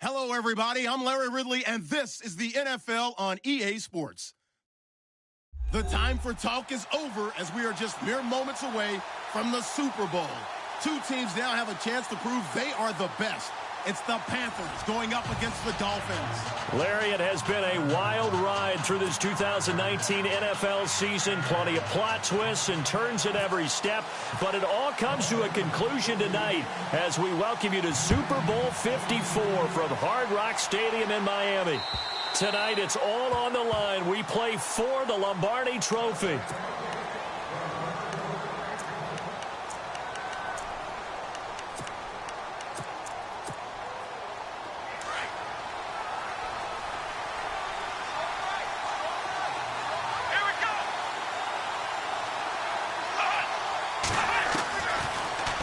Hello, everybody. I'm Larry Ridley, and this is the NFL on EA Sports. The time for talk is over as we are just mere moments away from the Super Bowl. Two teams now have a chance to prove they are the best. It's the Panthers going up against the Dolphins. Larry, it has been a wild ride through this 2019 NFL season. Plenty of plot twists and turns at every step. But it all comes to a conclusion tonight as we welcome you to Super Bowl 54 from Hard Rock Stadium in Miami. Tonight, it's all on the line. We play for the Lombardi Trophy.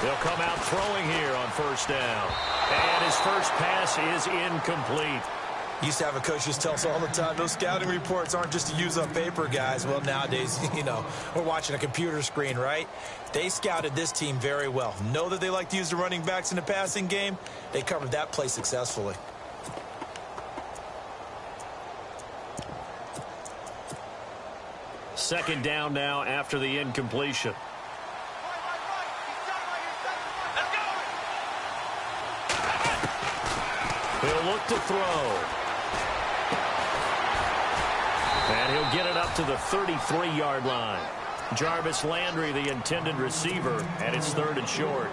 He'll come out throwing here on first down. And his first pass is incomplete. Used to have a coach just tell us all the time, those scouting reports aren't just to use on paper, guys. Well, nowadays, we're watching a computer screen, right? They scouted this team very well. Know that they like to use the running backs in the passing game. They covered that play successfully. Second down now after the incompletion. He'll look to throw. And he'll get it up to the 33-yard line. Jarvis Landry, the intended receiver, and it's third and short.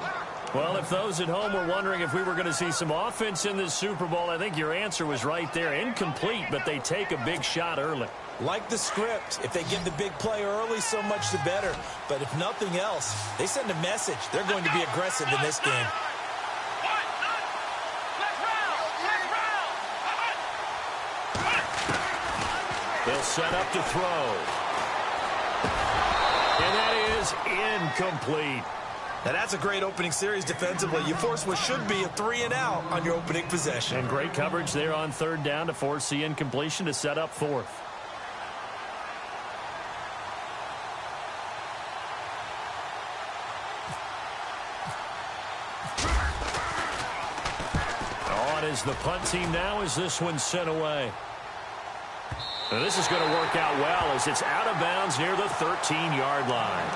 Well, if those at home were wondering if we were going to see some offense in this Super Bowl, I think your answer was right there. Incomplete, but they take a big shot early. Like the script, if they get the big play early, so much the better. But if nothing else, they send a message. They're going to be aggressive in this game. They'll set up to throw. And that is incomplete. Now that's a great opening series defensively. You force what should be a 3-and-out on your opening possession. And great coverage there on third down to force the incompletion to set up fourth. On is the punt team now as this one's sent away. Now this is going to work out well as it's out of bounds near the 13-yard line.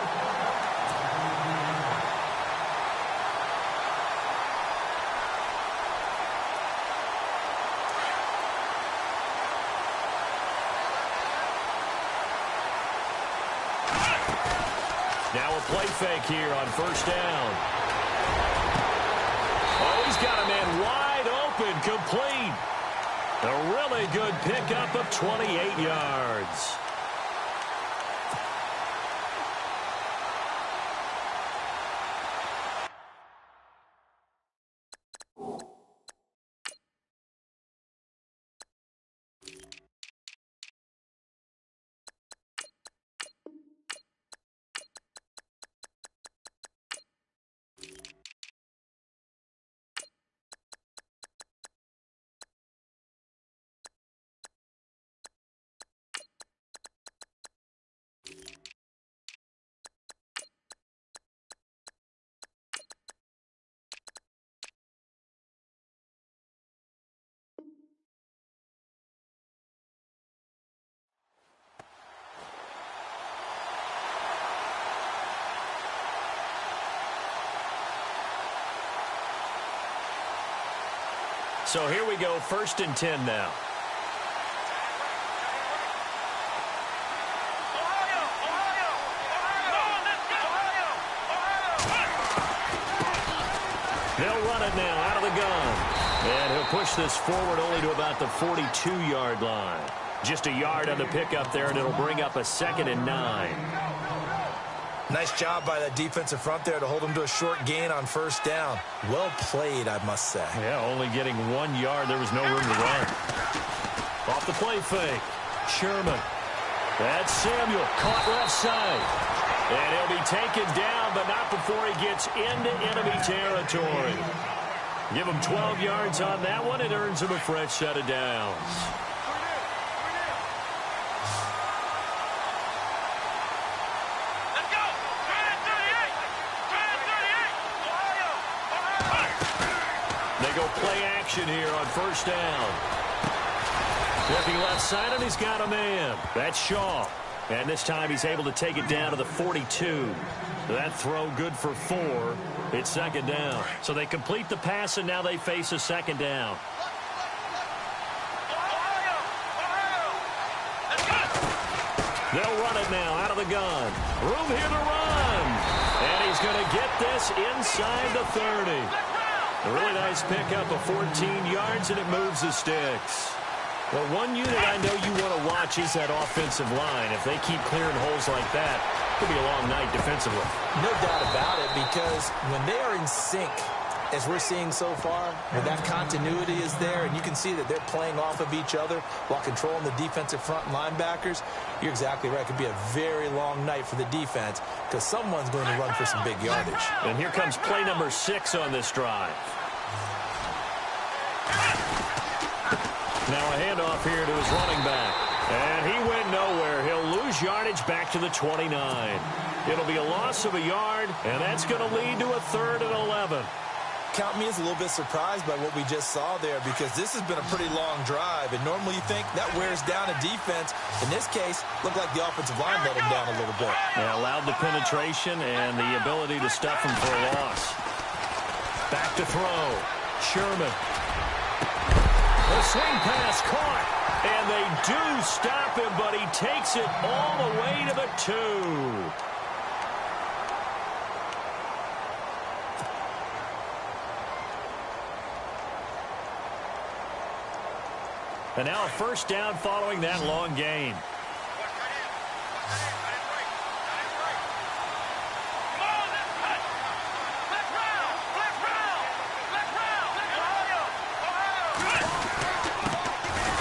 Now a play fake here on first down. Oh, he's got a man wide open, complete. A really good pickup of 28 yards. So here we go, 1st and 10 now. They'll run it now out of the gun. And he'll push this forward only to about the 42-yard line. Just a yard on the pickup there, and it'll bring up a 2nd and 9. Nice job by that defensive front there to hold him to a short gain on first down. Well played, I must say. Yeah, only getting 1 yard. There was no room to run. Off the play fake. Sherman. That's Samuel. Caught left side. And he'll be taken down, but not before he gets into enemy territory. Give him 12 yards on that one. It earns him a fresh set of downs. action here on first down. Looking left side, and he's got a man. That's Shaw. And this time he's able to take it down to the 42. That throw good for 4. It's second down. So they complete the pass, and now they face a second down. They'll run it now out of the gun. Room here to run. And he's going to get this inside the 30. A really nice pickup of 14 yards, and it moves the sticks. Well, one unit I know you want to watch is that offensive line. If they keep clearing holes like that, it could be a long night defensively. No doubt about it, because when they are in sync, as we're seeing so far, when that continuity is there, and you can see that they're playing off of each other while controlling the defensive front linebackers, you're exactly right. It could be a very long night for the defense because someone's going to run for some big yardage. And here comes play number 6 on this drive. Now a handoff here to his running back. And he went nowhere. He'll lose yardage back to the 29. It'll be a loss of a yard, and that's going to lead to a 3rd and 11. Count me as a little bit surprised by what we just saw there, because this has been a pretty long drive, and normally you think that wears down a defense. In this case, looked like the offensive line let him down a little bit. Yeah, allowed the penetration and the ability to stuff him for a loss. Back to throw. Sherman. The swing pass caught, and they do stop him, but he takes it all the way to the 2. And now a first down following that long gain.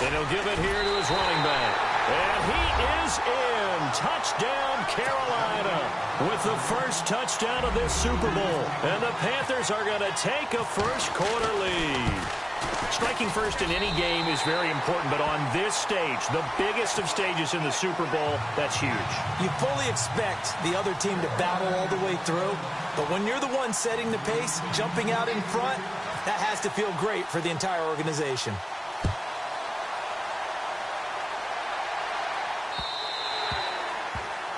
And he'll give it here to his running back. And he is in. Touchdown, Carolina, with the first touchdown of this Super Bowl. And the Panthers are going to take a first-quarter lead. Striking first in any game is very important, but on this stage, the biggest of stages in the Super Bowl, that's huge. You fully expect the other team to battle all the way through, but when you're the one setting the pace, jumping out in front, that has to feel great for the entire organization.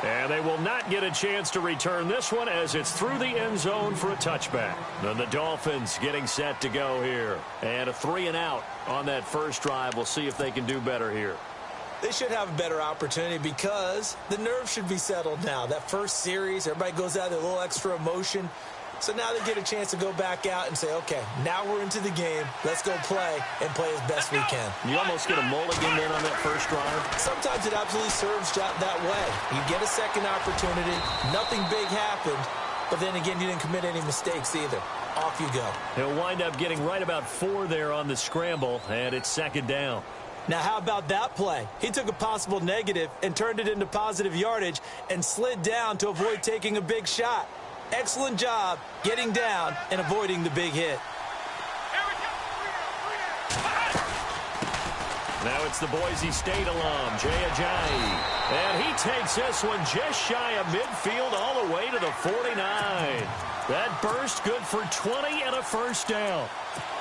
And they will not get a chance to return this one as it's through the end zone for a touchback. And the Dolphins getting set to go here. And a 3-and-out on that first drive. We'll see if they can do better here. They should have a better opportunity because the nerves should be settled now. That first series, everybody goes out with a little extra emotion. So now they get a chance to go back out and say, okay, now we're into the game. Let's go play and play as best we can. You almost get a mulligan then on that first drive. Sometimes it absolutely serves that way. You get a second opportunity. Nothing big happened. But then again, you didn't commit any mistakes either. Off you go. He'll wind up getting right about 4 there on the scramble, and it's second down. Now, how about that play? He took a possible negative and turned it into positive yardage and slid down to avoid taking a big shot. Excellent job getting down and avoiding the big hit. Now it's the Boise State alum, Jay Ajayi. And he takes this one just shy of midfield all the way to the 49. That burst good for 20 and a first down.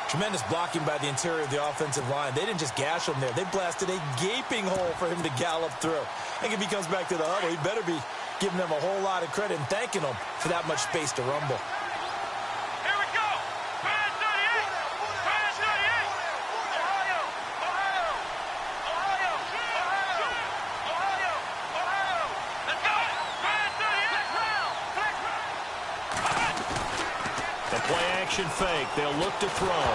Tremendous blocking by the interior of the offensive line. They didn't just gash him there. They blasted a gaping hole for him to gallop through. I think if he comes back to the huddle, he better be giving them a whole lot of credit and thanking them for that much space to rumble. Here we go. Fans 38. Fans 38. Ohio. Ohio. Ohio. Ohio. Ohio. Let's go. Fans 38. The play action fake. They'll look to throw.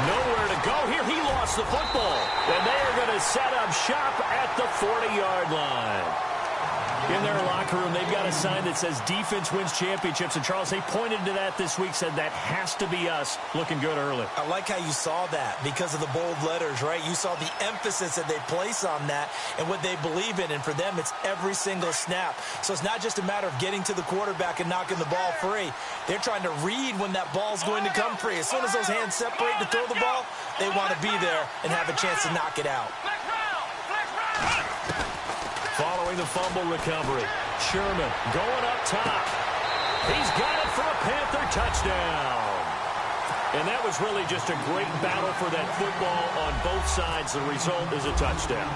Nowhere to go here. He lost the football. And they are going to set up shop at the 40-yard line. In their locker room, they've got a sign that says defense wins championships. And, Charles, they pointed to that this week, said that has to be us. Looking good early. I like how you saw that because of the bold letters, right? You saw the emphasis that they place on that and what they believe in. And for them, it's every single snap. So it's not just a matter of getting to the quarterback and knocking the ball free. They're trying to read when that ball's going to come free. As soon as those hands separate to throw the ball, they want to be there and have a chance to knock it out. Following the fumble recovery, Sherman going up top. He's got it for a Panther touchdown. And that was really just a great battle for that football on both sides. The result is a touchdown.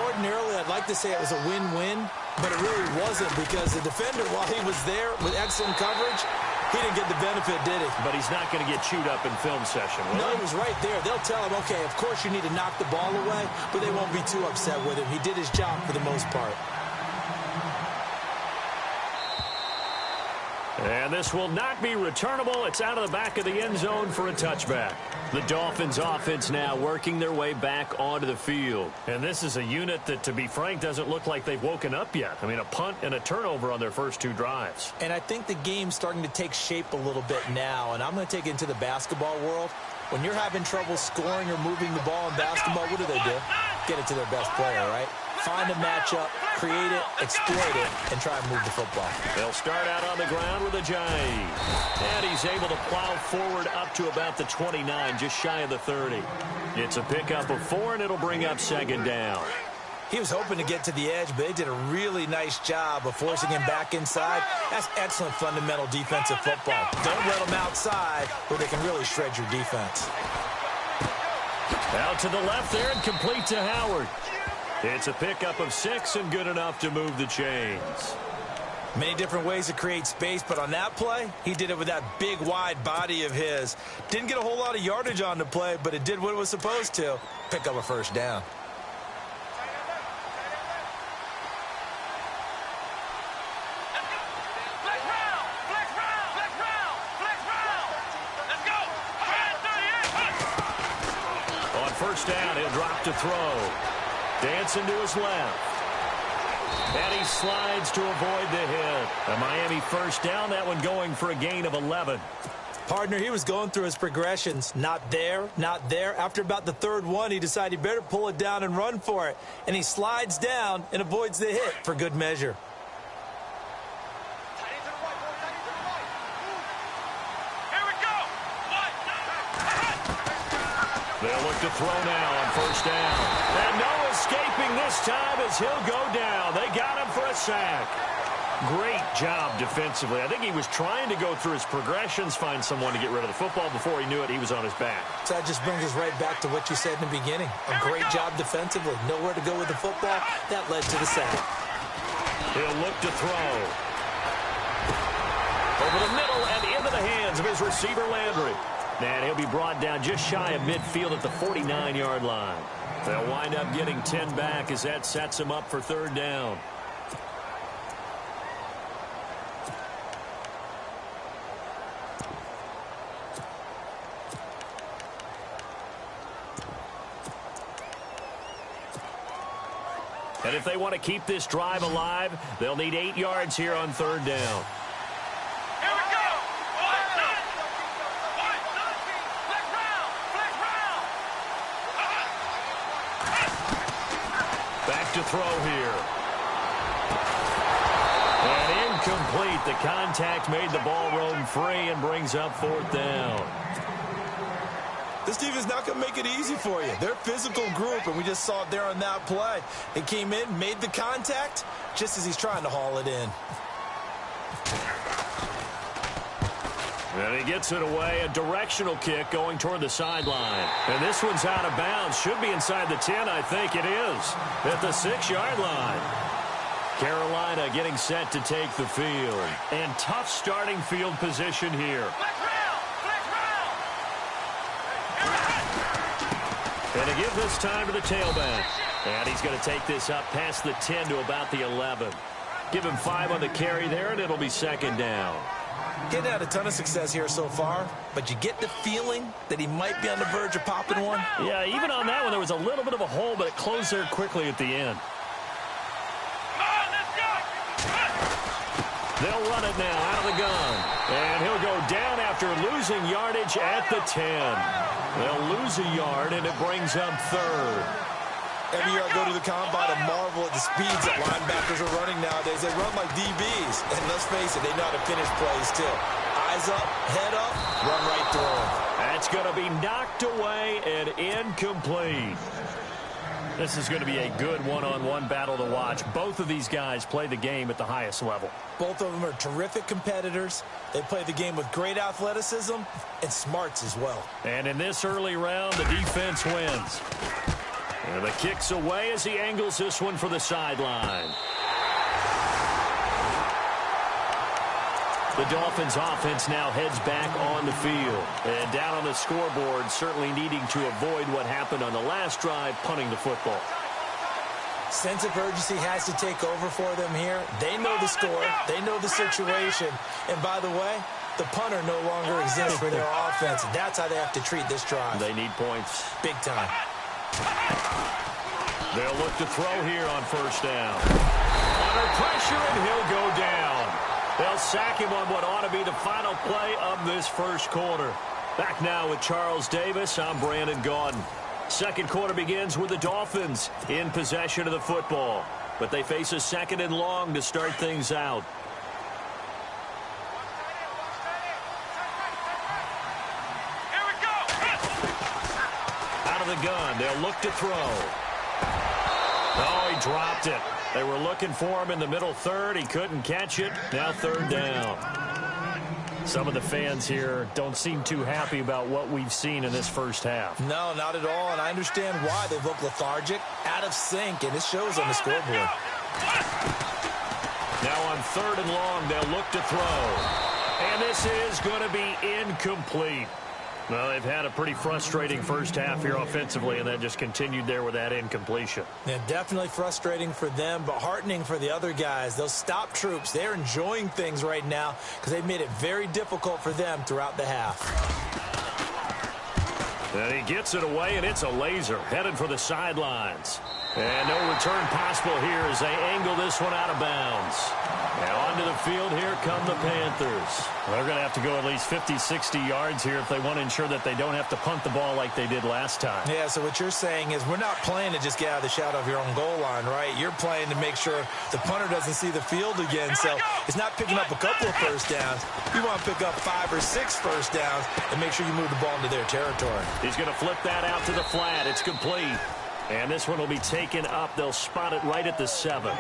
Ordinarily, I'd like to say it was a win-win, but it really wasn't because the defender, while he was there with excellent coverage, he didn't get the benefit, did he? But he's not going to get chewed up in film session, will No, he? he was right there. They'll tell him, okay, of course you need to knock the ball away, but they won't be too upset with him. He did his job for the most part. And this will not be returnable. It's out of the back of the end zone for a touchback. The Dolphins offense now working their way back onto the field. And this is a unit that, to be frank, doesn't look like they've woken up yet. I mean, a punt and a turnover on their first two drives. And I think the game's starting to take shape a little bit now, and I'm going to take it into the basketball world. When you're having trouble scoring or moving the ball in basketball, what do? Get it to their best player, right? Find a matchup, create it, exploit it, and try and move the football. They'll start out on the ground with a J. And he's able to plow forward up to about the 29, just shy of the 30. It's a pickup of 4, and it'll bring up second down. He was hoping to get to the edge, but they did a really nice job of forcing him back inside. That's excellent fundamental defensive football. Don't let them outside where they can really shred your defense. Out to the left there and complete to Howard. It's a pickup of 6 and good enough to move the chains. Many different ways to create space, but on that play, he did it with that big, wide body of his. Didn't get a whole lot of yardage on the play, but it did what it was supposed to. Pick up a first down. First down, he'll drop to throw. Dancing to his left. And he slides to avoid the hit. A Miami first down, that one going for a gain of 11. Partner, he was going through his progressions. Not there, not there. After about the third one, he decided he better pull it down and run for it. And he slides down and avoids the hit for good measure. They'll look to throw now on first down. And no escaping this time as he'll go down. They got him for a sack. Great job defensively. I think he was trying to go through his progressions, find someone to get rid of the football. Before he knew it, he was on his back. So that just brings us right back to what you said in the beginning. A great job defensively. Nowhere to go with the football. That led to the sack. He'll look to throw. Over the middle and into the hands of his receiver, Landry. And he'll be brought down just shy of midfield at the 49-yard line. They'll wind up getting 10 back as that sets him up for third down. And if they want to keep this drive alive, they'll need 8 yards here on third down. To throw here. And incomplete. The contact made the ball roam free and brings up fourth down. This team is not going to make it easy for you. They're a physical group, and we just saw it there on that play. It came in, made the contact, just as he's trying to haul it in. And he gets it away, a directional kick going toward the sideline. And this one's out of bounds. Should be inside the 10, I think it is. At the 6-yard line. Carolina getting set to take the field. And tough starting field position here. And to give this time to the tailback. And he's going to take this up past the 10 to about the 11. Give him 5 on the carry there, and it'll be second down. Getting had a ton of success here so far, but you get the feeling that he might be on the verge of popping one. Yeah, even on that one, there was a little bit of a hole, but it closed there quickly at the end. They'll run it now out of the gun. And he'll go down after losing yardage at the 10. They'll lose a yard, and it brings up third. Every year I go to the combine and marvel at the speeds that linebackers are running nowadays. They run like DBs. And let's face it, they know how to finish plays too. Eyes up, head up, run right through them. That's going to be knocked away and incomplete. This is going to be a good one-on-one battle to watch. Both of these guys play the game at the highest level. Both of them are terrific competitors. They play the game with great athleticism and smarts as well. And in this early round, the defense wins. And the kick's away as he angles this one for the sideline. The Dolphins offense now heads back on the field. And down on the scoreboard, certainly needing to avoid what happened on the last drive, punting the football. Sense of urgency has to take over for them here. They know the score. They know the situation. And by the way, the punter no longer exists for their offense. That's how they have to treat this drive. They need points. Big time. They'll look to throw here on first down. Under pressure, and he'll go down. They'll sack him on what ought to be the final play of this first quarter. Back now with Charles Davis, I'm Brandon Gaudin. Second quarter begins with the Dolphins in possession of the football. But they face a second and long to start things out. Here we go. Out of the gun, they'll look to throw. Oh, he dropped it. They were looking for him in the middle third. He couldn't catch it. Now third down. Some of the fans here don't seem too happy about what we've seen in this first half. No, not at all, and I understand why. They've looked lethargic, out of sync, and it shows on the scoreboard. Now on third and long, they'll look to throw. And this is going to be incomplete. Well, they've had a pretty frustrating first half here offensively, and then just continued there with that incompletion. Yeah, definitely frustrating for them, but heartening for the other guys. Those stop troops, they're enjoying things right now because they've made it very difficult for them throughout the half. And he gets it away, and it's a laser headed for the sidelines. And no return possible here as they angle this one out of bounds. Now onto the field, here come the Panthers. They're going to have to go at least 50, 60 yards here if they want to ensure that they don't have to punt the ball like they did last time. Yeah, so what you're saying is we're not playing to just get out of the shadow of your own goal line, right? You're playing to make sure the punter doesn't see the field again. So it's not picking up a couple of first downs. You want to pick up 5 or 6 first downs and make sure you move the ball into their territory. He's going to flip that out to the flat. It's complete. And this one will be taken up. They'll spot it right at the 7.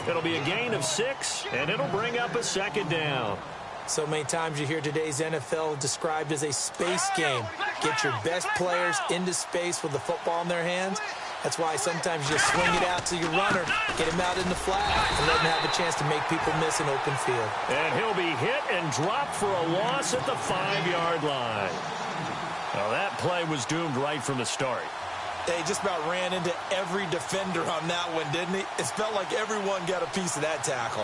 It'll be a gain of 6, and it'll bring up a second down. So many times you hear today's NFL described as a space game. Get your best players into space with the football in their hands. That's why sometimes you just swing it out to your runner, get him out in the flat, and let him have a chance to make people miss an open field. And he'll be hit and dropped for a loss at the 5-yard line. Now that play was doomed right from the start. They just about ran into every defender on that one, didn't he? It felt like everyone got a piece of that tackle.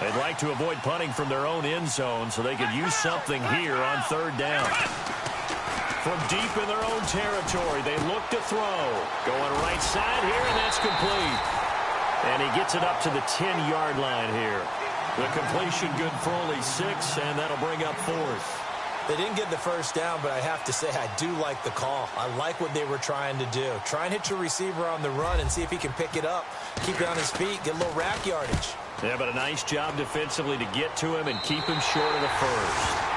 They'd like to avoid punting from their own end zone so they could use something here on third down. From deep in their own territory, they look to throw. Going right side here, and that's complete. And he gets it up to the 10-yard line here. The completion good for only 6, and that'll bring up fourth. They didn't get the first down, but I have to say I do like the call. I like what they were trying to do. Try and hit your receiver on the run and see if he can pick it up. Keep it on his feet, get a little rack yardage. Yeah, but a nice job defensively to get to him and keep him short of the first.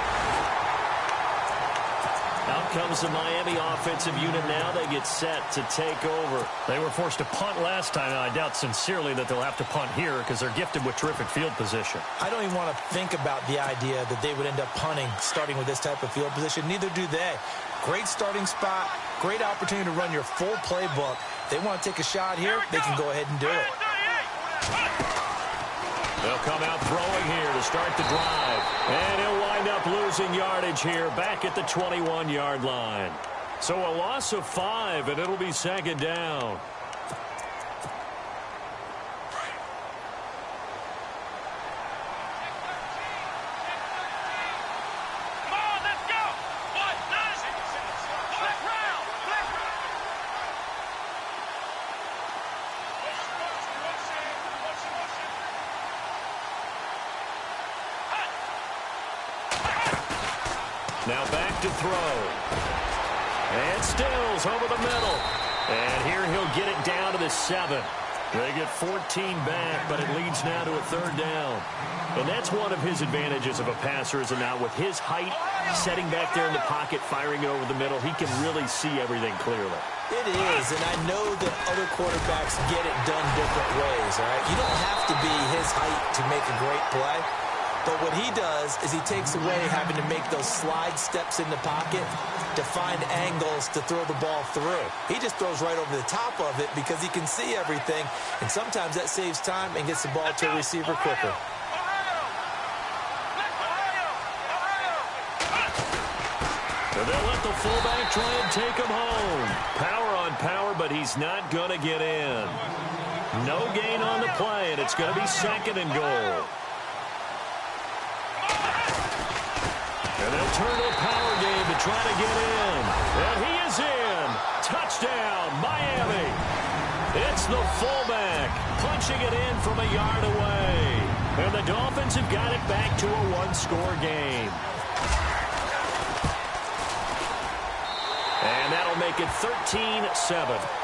Out comes the Miami offensive unit now. They get set to take over. They were forced to punt last time, and I doubt sincerely that they'll have to punt here because they're gifted with terrific field position. I don't even want to think about the idea that they would end up punting starting with this type of field position. Neither do they. Great starting spot, great opportunity to run your full playbook. If they want to take a shot here, they can go ahead and do it. They'll come out throwing here to start the drive. And he'll wind up losing yardage here back at the 21-yard line. So a loss of 5, and it'll be second down. Come on, let's go. What? Flip round. Now back to throw. And Stills over the middle. And here he'll get it down to the 7. They get 14 back, but it leads now to a third down. And that's one of his advantages of a passer, is it not? With his height, setting back there in the pocket, firing it over the middle, he can really see everything clearly. It is, and I know that other quarterbacks get it done different ways, all right? You don't have to be his height to make a great play. But what he does is he takes away having to make those slide steps in the pocket to find angles to throw the ball through. He just throws right over the top of it because he can see everything, and sometimes that saves time and gets the ball to a receiver quicker. And they'll let the fullback try and take him home. Power on power, but he's not going to get in. No gain on the play, and it's going to be 2nd and goal. And they'll turn to a power game to try to get in. And he is in. Touchdown, Miami. It's the fullback punching it in from a yard away. And the Dolphins have got it back to a one-score game. And that'll make it 13-7.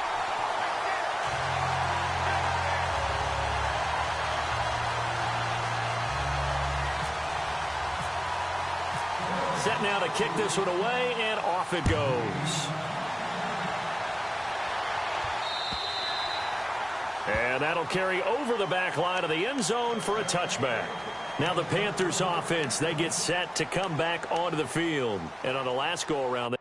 Set now to kick this one away, and off it goes. And that'll carry over the back line of the end zone for a touchback. Now the Panthers offense, they get set to come back onto the field. And on the last go-around,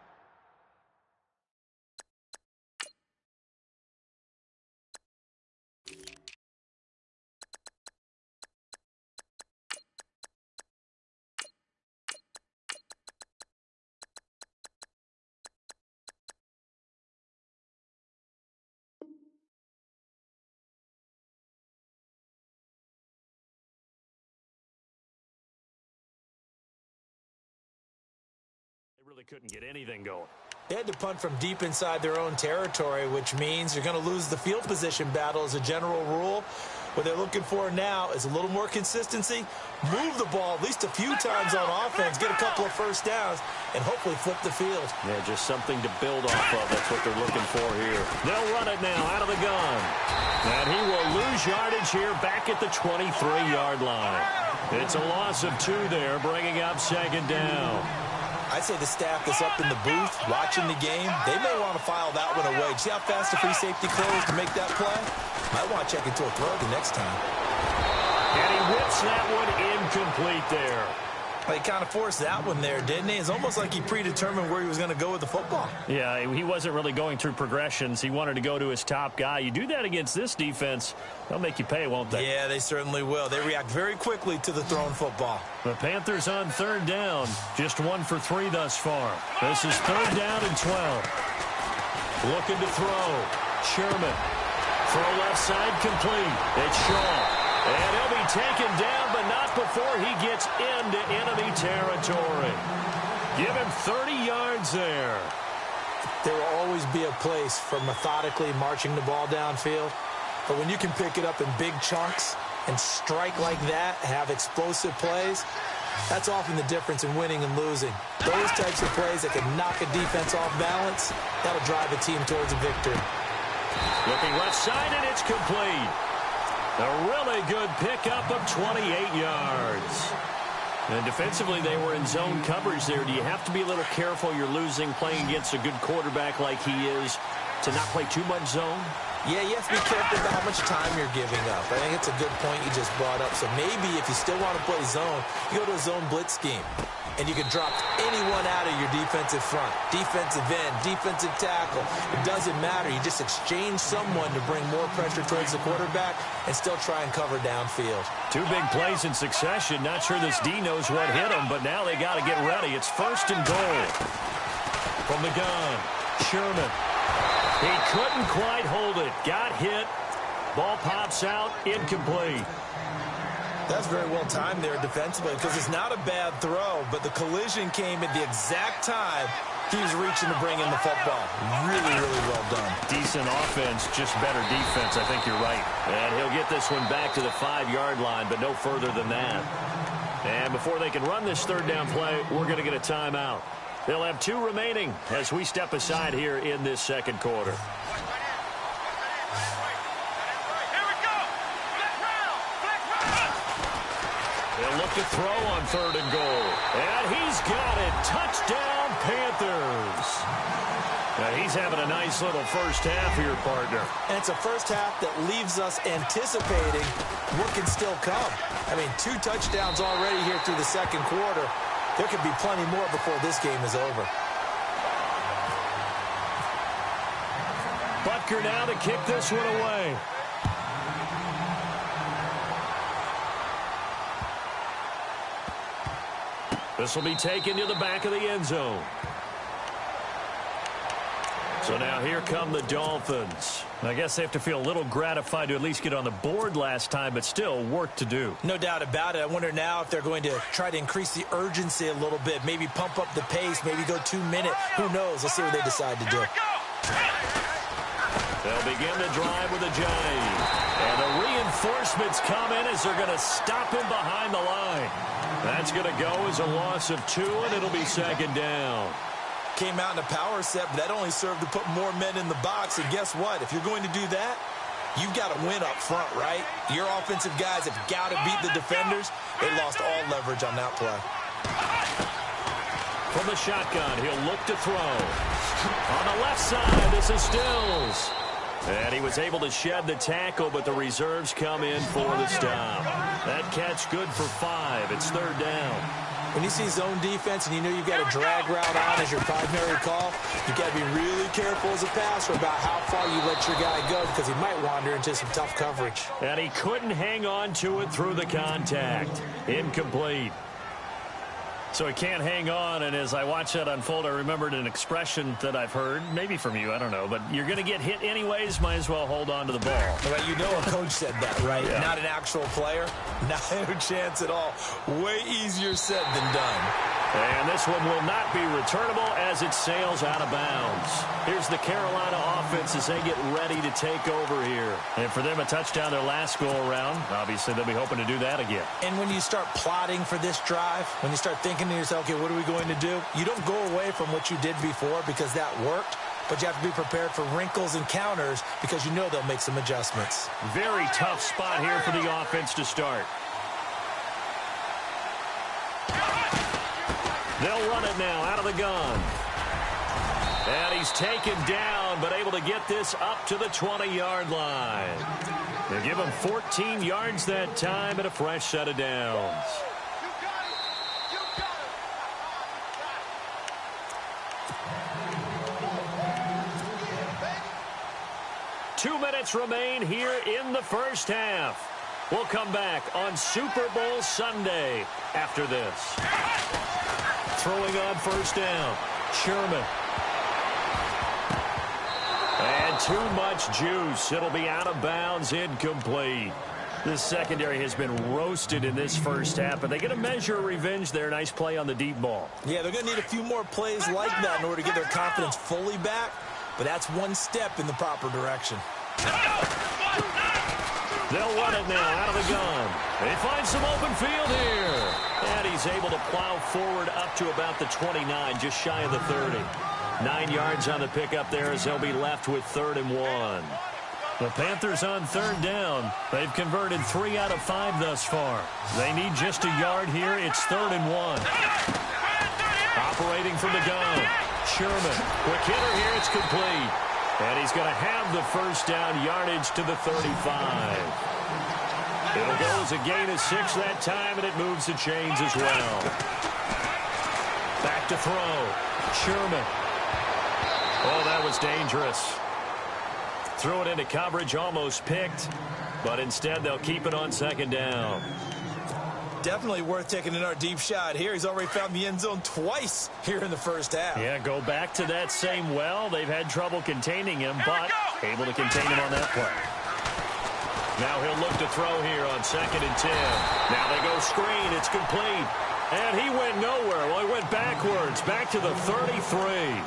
really couldn't get anything going. They had to punt from deep inside their own territory, which means you're going to lose the field position battle as a general rule. What they're looking for now is a little more consistency, move the ball at least a few times on offense, get a couple of first downs, and hopefully flip the field. Yeah, just something to build off of. That's what they're looking for here. They'll run it now out of the gun. And he will lose yardage here back at the 23-yard line. It's a loss of 2 there, bringing up 2nd down. I'd say the staff that's up in the booth watching the game, they may want to file that one away. See how fast the free safety closed to make that play? Might want to check into a throw the next time. And he whips that one incomplete there. He kind of forced that one there, didn't he? It's almost like he predetermined where he was going to go with the football. Yeah, he wasn't really going through progressions. He wanted to go to his top guy. You do that against this defense, they'll make you pay, won't they? Yeah, they certainly will. They react very quickly to the thrown football. The Panthers on 3rd down. Just 1 for 3 thus far. This is 3rd down and 12. Looking to throw. Sherman. Throw left side complete. It's Shaw. And he'll be taken down, but not before he gets into enemy territory. Give him 30 yards there. There will always be a place for methodically marching the ball downfield. But when you can pick it up in big chunks and strike like that, have explosive plays, that's often the difference in winning and losing. Those types of plays that can knock a defense off balance, that'll drive a team towards a victory. Looking left side, and it's complete. A really good pickup of 28 yards. And defensively, they were in zone coverage there. Do you have to be a little careful? You're losing playing against a good quarterback like he is to not play too much zone? Yeah, you have to be careful about how much time you're giving up. I think it's a good point you just brought up. So maybe if you still want to play zone, you go to a zone blitz scheme. And you can drop anyone out of your defensive front, defensive end, defensive tackle. It doesn't matter. You just exchange someone to bring more pressure towards the quarterback and still try and cover downfield. 2 big plays in succession. Not sure this D knows what hit him, but now they got to get ready. It's 1st and goal. From the gun, Sherman. He couldn't quite hold it. Got hit. Ball pops out. Incomplete. That's very well timed there defensively because it's not a bad throw, but the collision came at the exact time he was reaching to bring in the football. Really, really well done. Decent offense, just better defense. I think you're right. And he'll get this one back to the 5-yard line, but no further than that. And before they can run this 3rd down play, we're going to get a timeout. They'll have 2 remaining as we step aside here in this 2nd quarter. Here They'll look to throw on 3rd and goal. And he's got it. Touchdown, Panthers. Now, he's having a nice little first half here, partner. And it's a first half that leaves us anticipating what can still come. I mean, 2 touchdowns already here through the second quarter. There could be plenty more before this game is over. Butker now to kick this one away. This will be taken to the back of the end zone. So now here come the Dolphins. I guess they have to feel a little gratified to at least get on the board last time, but still work to do. No doubt about it. I wonder now if they're going to try to increase the urgency a little bit, maybe pump up the pace, maybe go 2-minute. Who knows? Let's see what they decide to do. They'll begin the drive with a jive. And the reinforcements come in as they're going to stop him behind the line. That's going to go as a loss of 2, and it'll be 2nd down. Came out in a power set, but that only served to put more men in the box. And guess what? If you're going to do that, you've got to win up front, right? Your offensive guys have got to beat the defenders. They lost all leverage on that play. From the shotgun, he'll look to throw. On the left side, this is Stills. And he was able to shed the tackle, but the reserves come in for the stop. That catch good for 5. It's 3rd down. When you see zone defense and you know you've got a drag route on as your primary call, you've got to be really careful as a passer about how far you let your guy go because he might wander into some tough coverage. And he couldn't hang on to it through the contact. Incomplete. So he can't hang on, and as I watch that unfold, I remembered an expression that I've heard, maybe from you, I don't know, but you're going to get hit anyways, might as well hold on to the ball. Right, you know a coach said that, right? Yeah. Not an actual player. Not a chance at all. Way easier said than done. And this one will not be returnable as it sails out of bounds. Here's the Carolina offense as they get ready to take over here. And for them, a touchdown their last go-around. Obviously, they'll be hoping to do that again. And when you start plotting for this drive, when you start thinking to yourself, okay, what are we going to do? You don't go away from what you did before because that worked, but you have to be prepared for wrinkles and counters because you know they'll make some adjustments. Very tough spot here for the offense to start. They'll run it now out of the gun. And he's taken down, but able to get this up to the 20-yard line. They give him 14 yards that time and a fresh set of downs. Two minutes remain here in the first half. We'll come back on Super Bowl Sunday after this. Throwing on first down, Sherman. And too much juice. It'll be out of bounds, incomplete. This secondary has been roasted in this first half, but they get a measure of revenge there. Nice play on the deep ball. Yeah, they're going to need a few more plays like that in order to get their confidence fully back, but that's one step in the proper direction. They'll run it now out of the gun. They find some open field here. And he's able to plow forward up to about the 29, just shy of the 30. 9 yards on the pickup there as they'll be left with 3rd and 1. The Panthers on 3rd down. They've converted 3 out of 5 thus far. They need just a yard here. It's 3rd and 1. Operating from the gun. Sherman. Quick hitter here. It's complete. And he's going to have the first down, yardage to the 35. It'll go as a gain of 6 that time, and it moves the chains as well. Back to throw. Sherman. Oh, that was dangerous. Threw it into coverage, almost picked, but instead they'll keep it on 2nd down. Definitely worth taking in our deep shot here. He's already found the end zone twice here in the first half. Yeah, go back to that same well. They've had trouble containing him, but able to contain him on that play. Now he'll look to throw here on 2nd and 10. Now they go screen. It's complete. And he went nowhere. Well, he went backwards, back to the 33.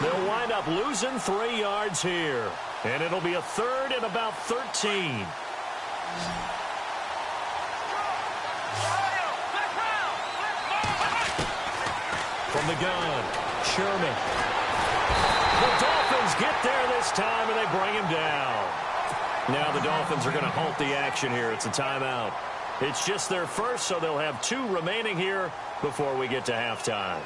They'll wind up losing 3 yards here. And it'll be a 3rd and about 13. From the gun, Sherman. The Dolphins get there this time, and they bring him down. Now the Dolphins are going to halt the action here. It's a timeout. It's just their first, so they'll have 2 remaining here before we get to halftime.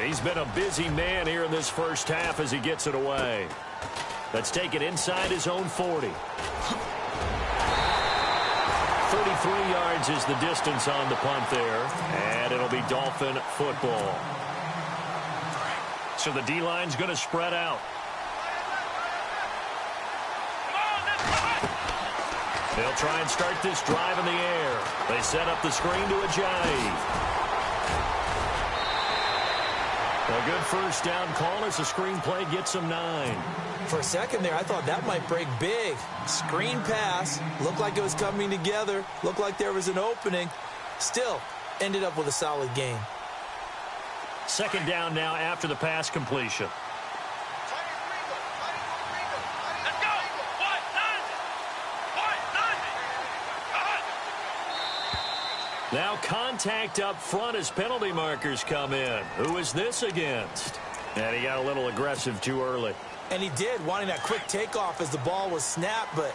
He's been a busy man here in this first half as he gets it away. That's taken inside his own 40. 33 yards is the distance on the punt there, and it'll be Dolphin football. So the D-line's going to spread out. They'll try and start this drive in the air. They set up the screen to Ajayi. A good first down call as the screen play gets him 9. For a second there, I thought that might break big. Screen pass. Looked like it was coming together. Looked like there was an opening. Still, ended up with a solid gain. Second down now after the pass completion. Let's go. What? Now contact up front as penalty markers come in. Who is this against? And he got a little aggressive too early. And he did, wanting that quick takeoff as the ball was snapped. But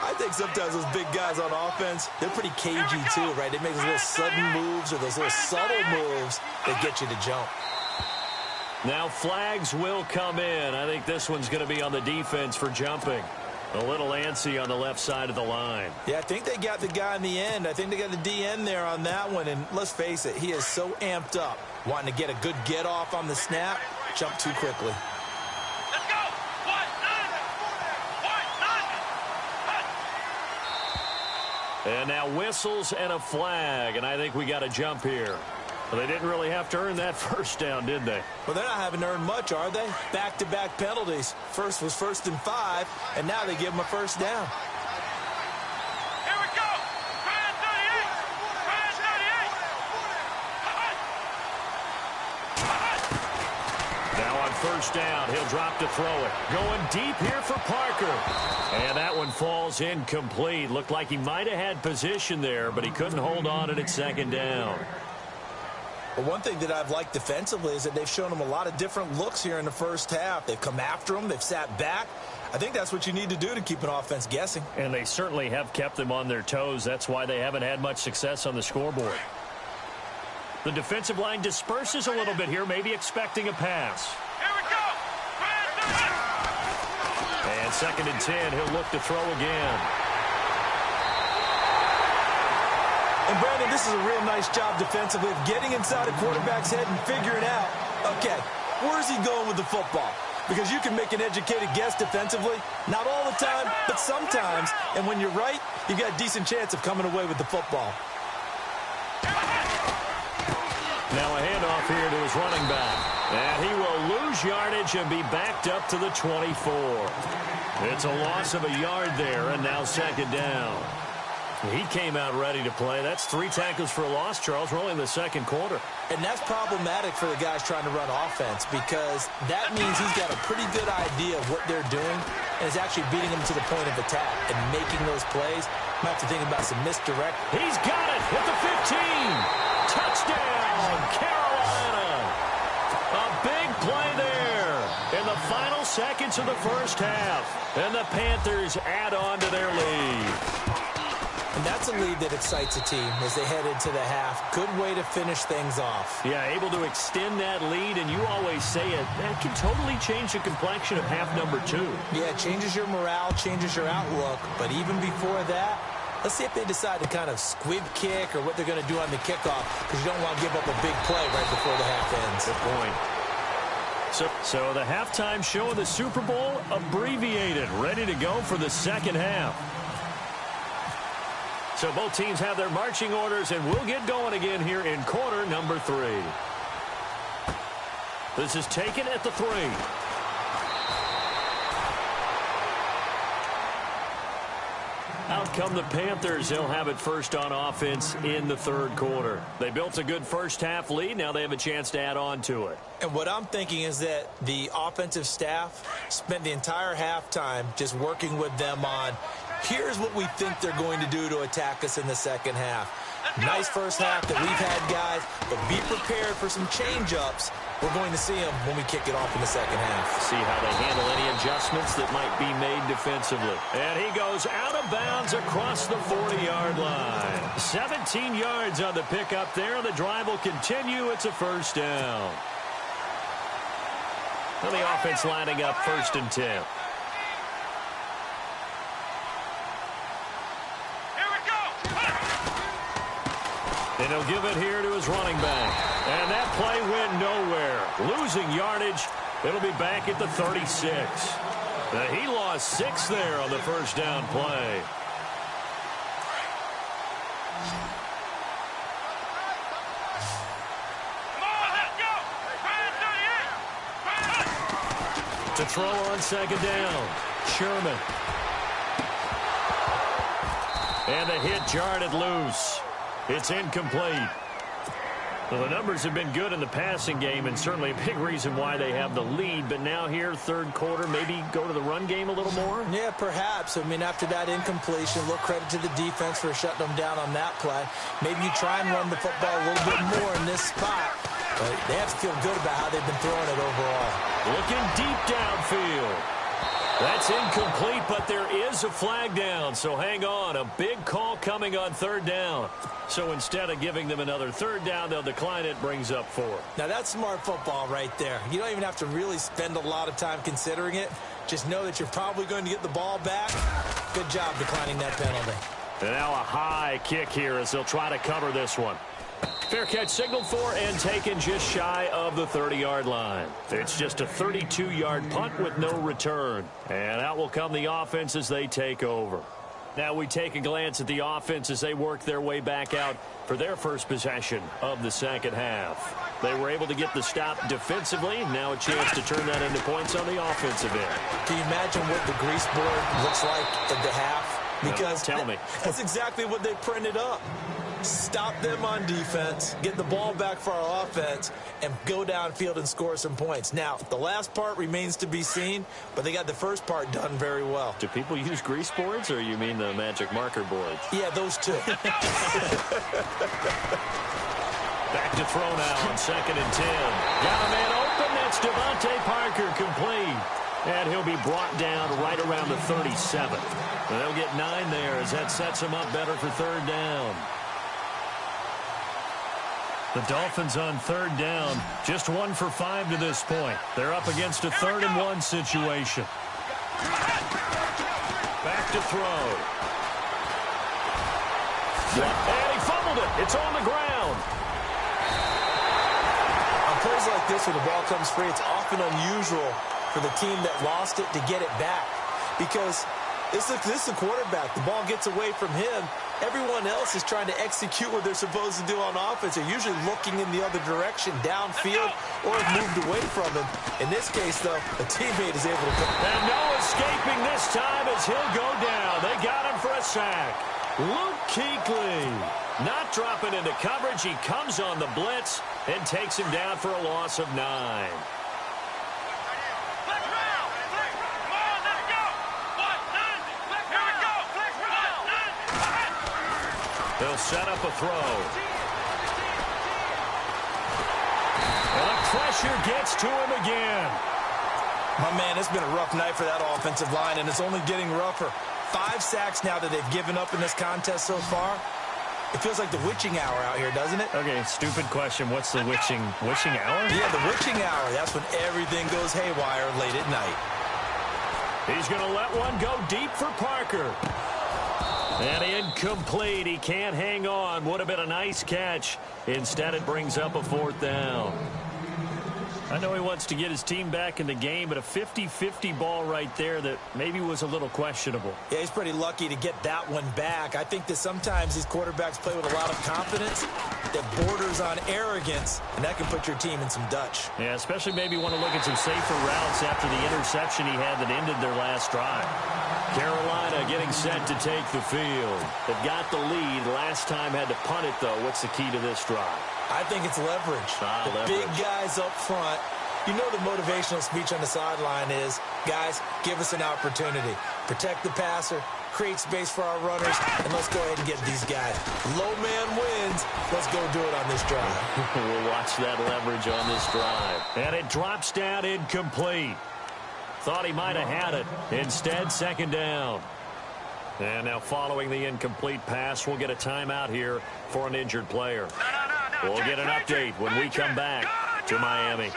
I think sometimes those big guys on offense, they're pretty cagey too, right? They make those little sudden moves or those little subtle moves that get you to jump. Now flags will come in. I think this one's going to be on the defense for jumping. A little antsy on the left side of the line. Yeah, I think they got the guy in the end. I think they got the DN there on that one. And let's face it, he is so amped up, wanting to get a good get off on the snap, jump too quickly. Let's go. What? And now whistles and a flag. And I think we got a jump here. Well, they didn't really have to earn that first down, did they? Well, they're not having to earn much, are they? Back-to-back penalties. First was 1st and 5, and now they give them a first down. Here we go. Grand 38. Grand 38. Now on first down, he'll drop to throw it. Going deep here for Parker. And that one falls incomplete. Looked like he might have had position there, but he couldn't hold on at its second down. Well, one thing that I've liked defensively is that they've shown them a lot of different looks here in the first half. They've come after them. They've sat back. I think that's what you need to do to keep an offense guessing. And they certainly have kept them on their toes. That's why they haven't had much success on the scoreboard. The defensive line disperses a little bit here, maybe expecting a pass. Here we go. Grand 38. And 2nd and 10, he'll look to throw again. And, Brandon, this is a real nice job defensively of getting inside a quarterback's head and figuring out, okay, where's he going with the football? Because you can make an educated guess defensively, not all the time, but sometimes. And when you're right, you've got a decent chance of coming away with the football. Now a handoff here to his running back. And he will lose yardage and be backed up to the 24. It's a loss of a yard there, and now 2nd down. He came out ready to play. That's 3 tackles for a loss, Charles. We're only in the 2nd quarter. And that's problematic for the guys trying to run offense because that means he's got a pretty good idea of what they're doing and is actually beating them to the point of attack and making those plays. Might have to think about some misdirect. He's got it at the 15. Touchdown, Carolina. A big play there in the final seconds of the first half. And the Panthers add on to their lead. And that's a lead that excites a team as they head into the half. Good way to finish things off. Yeah, able to extend that lead, and you always say it, that can totally change the complexion of half number 2. Yeah, it changes your morale, changes your outlook. But even before that, let's see if they decide to kind of squib kick or what they're going to do on the kickoff because you don't want to give up a big play right before the half ends. Good point. So the halftime show of the Super Bowl abbreviated, ready to go for the second half. So both teams have their marching orders, and we'll get going again here in quarter number 3. This is taken at the 3. Out come the Panthers. They'll have it first on offense in the 3rd quarter. They built a good first half lead. Now they have a chance to add on to it. And what I'm thinking is that the offensive staff spent the entire halftime just working with them on, here's what we think they're going to do to attack us in the second half. Nice first half that we've had, guys, but be prepared for some change-ups. We're going to see them when we kick it off in the second half. See how they handle any adjustments that might be made defensively. And he goes out of bounds across the 40-yard line. 17 yards on the pickup there. The drive will continue. It's a first down. And the offense lining up 1st and 10. And he'll give it here to his running back. And that play went nowhere. Losing yardage. It'll be back at the 36. Now, he lost 6 there on the first down play. To throw on second down. Sherman. And the hit jarred it loose. It's incomplete. Well, the numbers have been good in the passing game, and certainly a big reason why they have the lead. But now here, third quarter, maybe go to the run game a little more? Yeah, perhaps. I mean, after that incompletion, a little credit to the defense for shutting them down on that play. Maybe you try and run the football a little bit more in this spot. But they have to feel good about how they've been throwing it overall. Looking deep downfield. That's incomplete, but there is a flag down, so hang on. A big call coming on third down. So instead of giving them another third down, they'll decline it, brings up 4. Now, that's smart football right there. You don't even have to really spend a lot of time considering it. Just know that you're probably going to get the ball back. Good job declining that penalty. And now a high kick here as they'll try to cover this one. Fair catch signaled for and taken just shy of the 30-yard line. It's just a 32-yard punt with no return. And out will come the offense as they take over. Now we take a glance at the offense as they work their way back out for their first possession of the second half. They were able to get the stop defensively. Now a chance to turn that into points on the offensive end. Can you imagine what the grease board looks like at the half? Because tell me. That's exactly what they printed up. Stop them on defense, get the ball back for our offense, and go downfield and score some points. Now, the last part remains to be seen, but they got the first part done very well. Do people use grease boards, or you mean the magic marker boards? Yeah, those two. Back to throw now on 2nd and 10. Got a man open. That's Devontae Parker complete. And he'll be brought down right around the 37. They'll get 9 there as that sets him up better for third down. The Dolphins on third down, just 1 for 5 to this point. They're up against a 3rd and 1 situation. Back to throw. And he fumbled it. It's on the ground. On plays like this where the ball comes free, it's often unusual for the team that lost it to get it back. Because this is a quarterback. The ball gets away from him. Everyone else is trying to execute what they're supposed to do on offense. They're usually looking in the other direction, downfield, or have moved away from him. In this case, though, a teammate is able to come. And no escaping this time as he'll go down. They got him for a sack. Luke Kuechly not dropping into coverage. He comes on the blitz and takes him down for a loss of 9. They'll set up a throw. And the pressure gets to him again. My man, it's been a rough night for that offensive line, and it's only getting rougher. 5 sacks now that they've given up in this contest so far. It feels like the witching hour out here, doesn't it? Okay, stupid question. What's the witching hour? Yeah, the witching hour. That's when everything goes haywire late at night. He's going to let one go deep for Parker. And incomplete. He can't hang on. Would have been a nice catch. Instead, it brings up a 4th down. I know he wants to get his team back in the game, but a 50-50 ball right there that maybe was a little questionable. Yeah, he's pretty lucky to get that one back. I think that sometimes these quarterbacks play with a lot of confidence that borders on arrogance, and that can put your team in some Dutch. Yeah, especially maybe want to look at some safer routes after the interception he had that ended their last drive. Carolina getting set to take the field. They've got the lead. Last time had to punt it, though. What's the key to this drive? I think it's leverage. Leverage. Big guys up front. You know the motivational speech on the sideline is, guys, give us an opportunity. Protect the passer, create space for our runners, and let's go ahead and get these guys. Low man wins. Let's go do it on this drive. We'll watch that leverage on this drive. And it drops down incomplete. Thought he might have had it. Instead, second down. And now following the incomplete pass, we'll get a timeout here for an injured player. We'll get an update when we come back to Miami.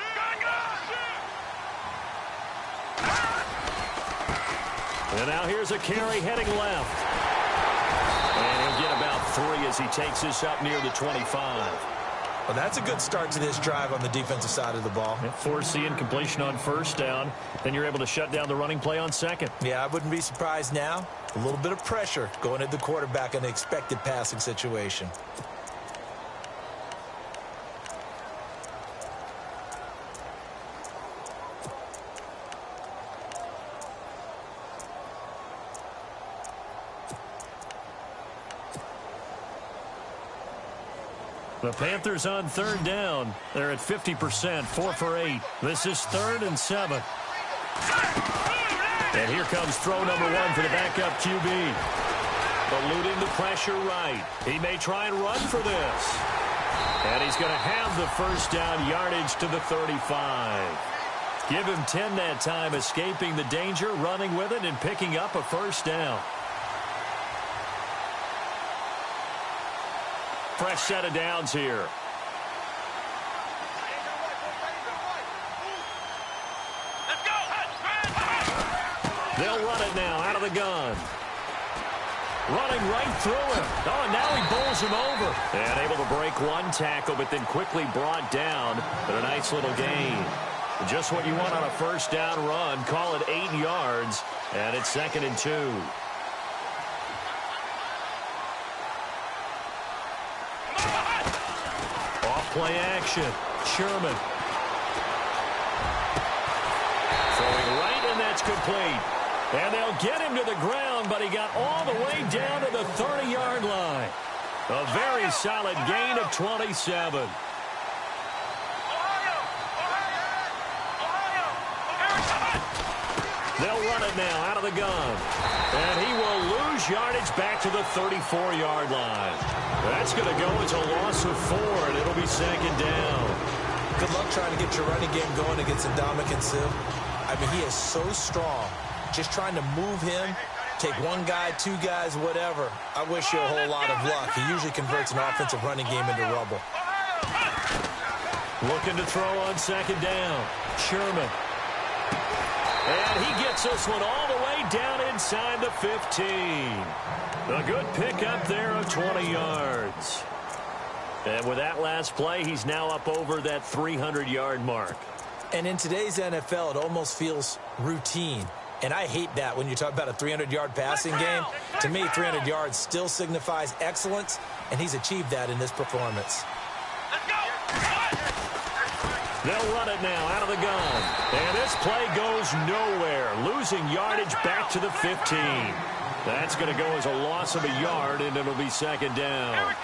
And now here's a carry heading left. And he'll get about 3 as he takes this up near the 25. Well, that's a good start to this drive on the defensive side of the ball. Force the incompletion on first down. Then you're able to shut down the running play on second. Yeah, I wouldn't be surprised now. A little bit of pressure going at the quarterback in an expected passing situation. The Panthers on third down. They're at 50%, 4 for 8. This is 3rd and 7. And here comes throw number 1 for the backup QB. Eluding the pressure right. He may try and run for this. And he's going to have the first down yardage to the 35. Give him 10 that time, escaping the danger, running with it, and picking up a first down. Fresh set of downs here. They'll run it now out of the gun. Running right through him. Oh, and now he bowls him over. And able to break one tackle, but then quickly brought down. But a nice little gain. Just what you want on a first down run. Call it 8 yards. And it's 2nd and 2. Play action. Sherman. Throwing right, and that's complete. And they'll get him to the ground, but he got all the way down to the 30-yard line. A very solid gain of 27. They'll run it now out of the gun. And he will lose yardage back to the 34-yard line. That's going to go as a loss of 4, and it'll be 2nd down. Good luck trying to get your running game going against Ndamukong Suh. I mean, he is so strong. Just trying to move him, take one guy, 2 guys, whatever. I wish you a whole lot of luck. He usually converts an offensive running game into rubble. Looking to throw on 2nd down. Sherman. And he gets this one all the way down inside the 15. A good pickup there of 20 yards. And with that last play, he's now up over that 300-yard mark. And in today's NFL, it almost feels routine. And I hate that when you talk about a 300-yard passing game. To me, 300 yards still signifies excellence, and he's achieved that in this performance. They'll run it now out of the gun. And this play goes nowhere. Losing yardage back to the 15. That's going to go as a loss of a yard, and it'll be 2nd down.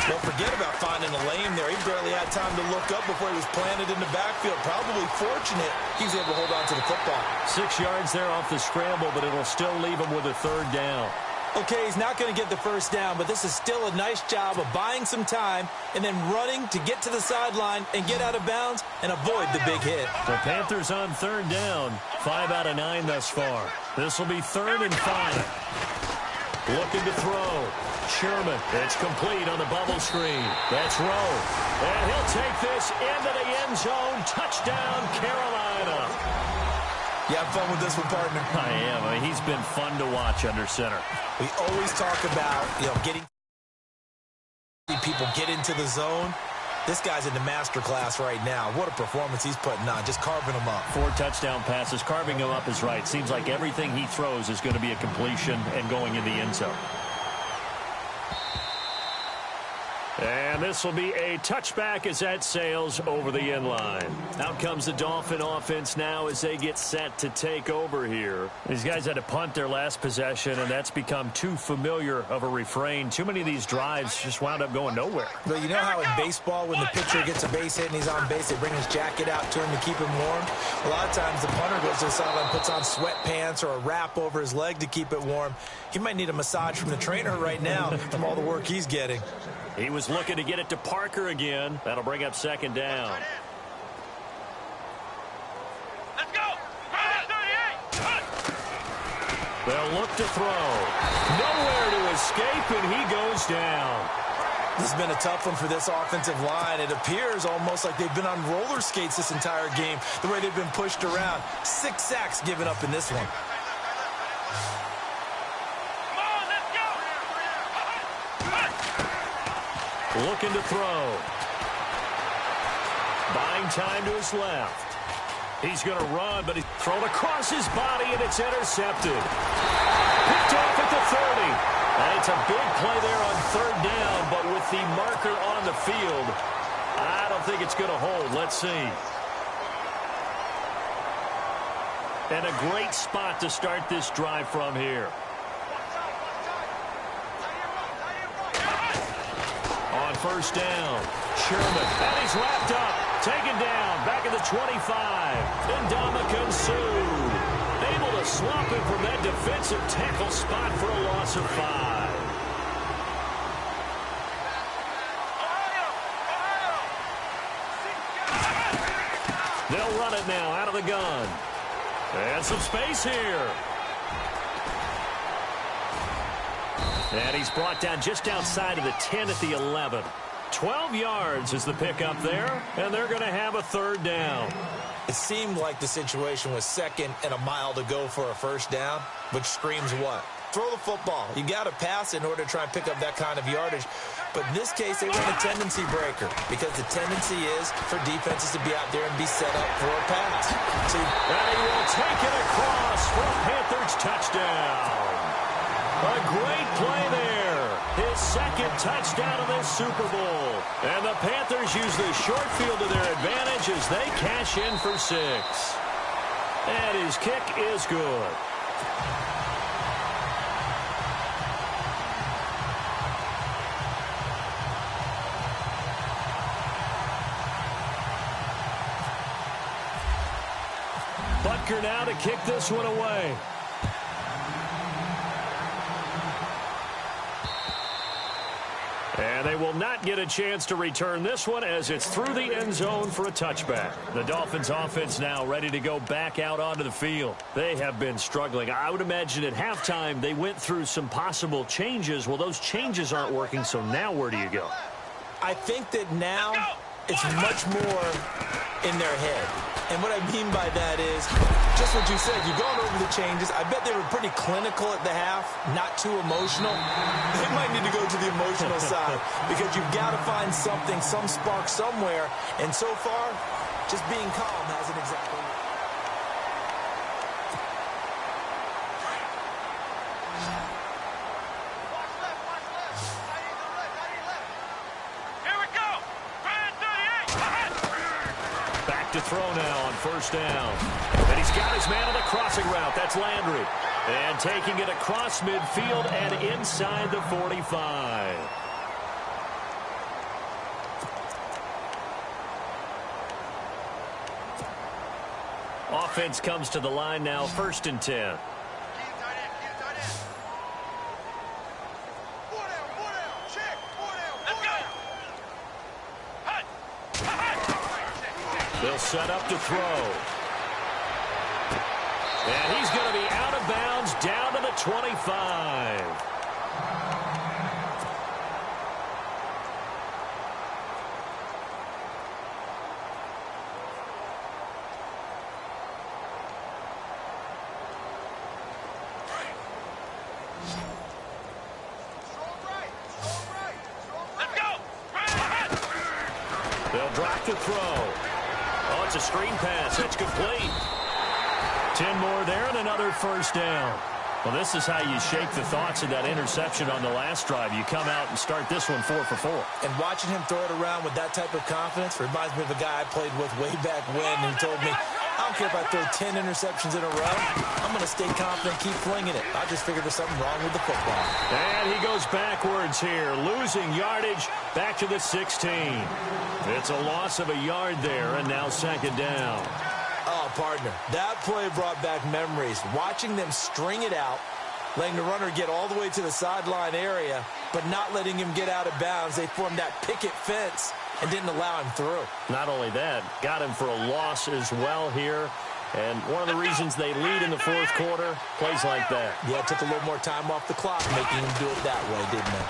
Don't forget about finding a lane there. He barely had time to look up before he was planted in the backfield. Probably fortunate he's able to hold on to the football. 6 yards there off the scramble, but it'll still leave him with a 3rd down. Okay, he's not going to get the first down, but this is still a nice job of buying some time and then running to get to the sideline and get out of bounds and avoid the big hit. The Panthers on 3rd down. 5 out of 9 thus far. This will be 3rd and 5. Looking to throw. Sherman. It's complete on the bubble screen. That's Rowe. And he'll take this into the end zone. Touchdown, Carolina. You have fun with this one, partner? I am. I mean, he's been fun to watch under center. We always talk about, getting people get into the zone. This guy's in the master class right now. What a performance he's putting on, just carving them up. 4 touchdown passes. Carving him up is right. Seems like everything he throws is going to be a completion and going in the end zone. And And this will be a touchback as that sails over the end line. Out comes the Dolphin offense now as they get set to take over here. These guys had to punt their last possession, and that's become too familiar of a refrain. Too many of these drives just wound up going nowhere. But you know how in baseball, when the pitcher gets a base hit and he's on base, they bring his jacket out to him to keep him warm? A lot of times the punter goes to the sideline, puts on sweatpants or a wrap over his leg to keep it warm. He might need a massage from the trainer right now from all the work he's getting. He was looking to get it to Parker again. That'll bring up second down. Let's go. They'll look to throw. Nowhere to escape, and he goes down. This has been a tough one for this offensive line. It appears almost like they've been on roller skates this entire game, the way they've been pushed around. 6 sacks given up in this one. Looking to throw. Buying time to his left. He's going to run, but he's thrown across his body, and it's intercepted. Picked off at the 30. And it's a big play there on third down, but with the marker on the field, I don't think it's going to hold. Let's see. And a great spot to start this drive from here. On first down, Sherman, and he's wrapped up, taken down, back at the 25. Ndamukong Suh, able to swap him from that defensive tackle spot for a loss of 5. They'll run it now out of the gun. And some space here. And he's brought down just outside of the 10 at the 11. 12 yards is the pickup there, and they're going to have a third down. It seemed like the situation was second and a mile to go for a first down, which screams what? Throw the football. You got to pass in order to try and pick up that kind of yardage. But in this case, they ran a tendency breaker because the tendency is for defenses to be out there and be set up for a pass. And he will take it across for a Panthers touchdown. A great play there. His second touchdown of this Super Bowl. And the Panthers use the short field to their advantage as they cash in for 6. And his kick is good. Butker now to kick this one away. And they will not get a chance to return this one as it's through the end zone for a touchback. The Dolphins offense now ready to go back out onto the field. They have been struggling. I would imagine at halftime they went through some possible changes. Well, those changes aren't working, so now where do you go? I think that now it's much more in their head. And what I mean by that is just what you said. You've gone over the changes. I bet they were pretty clinical at the half, not too emotional. They might need to go to the emotional side because you've got to find something, some spark somewhere. And so far, just being calm hasn't exactly worked. To throw now on first down. And he's got his man on the crossing route. That's Landry. And taking it across midfield and inside the 45. Offense comes to the line now, 1st and 10. They'll set up to throw. And he's going to be out of bounds down to the 25. They'll drop to throw. Oh, it's a screen pass. It's complete. 10 more there and another first down. Well, this is how you shake the thoughts of that interception on the last drive. You come out and start this one 4 for 4. And watching him throw it around with that type of confidence reminds me of a guy I played with way back when who told me, I don't care if I throw 10 interceptions in a row. I'm going to stay confident, keep flinging it. I just figured there's something wrong with the football. And he goes backwards here, losing yardage back to the 16. It's a loss of a yard there, and now second down. Oh, partner, that play brought back memories. Watching them string it out, letting the runner get all the way to the sideline area, but not letting him get out of bounds. They formed that picket fence and didn't allow him through. Not only that, got him for a loss as well here. And one of the reasons they lead in the fourth quarter, plays like that. Yeah, it took a little more time off the clock, making him do it that way, didn't it?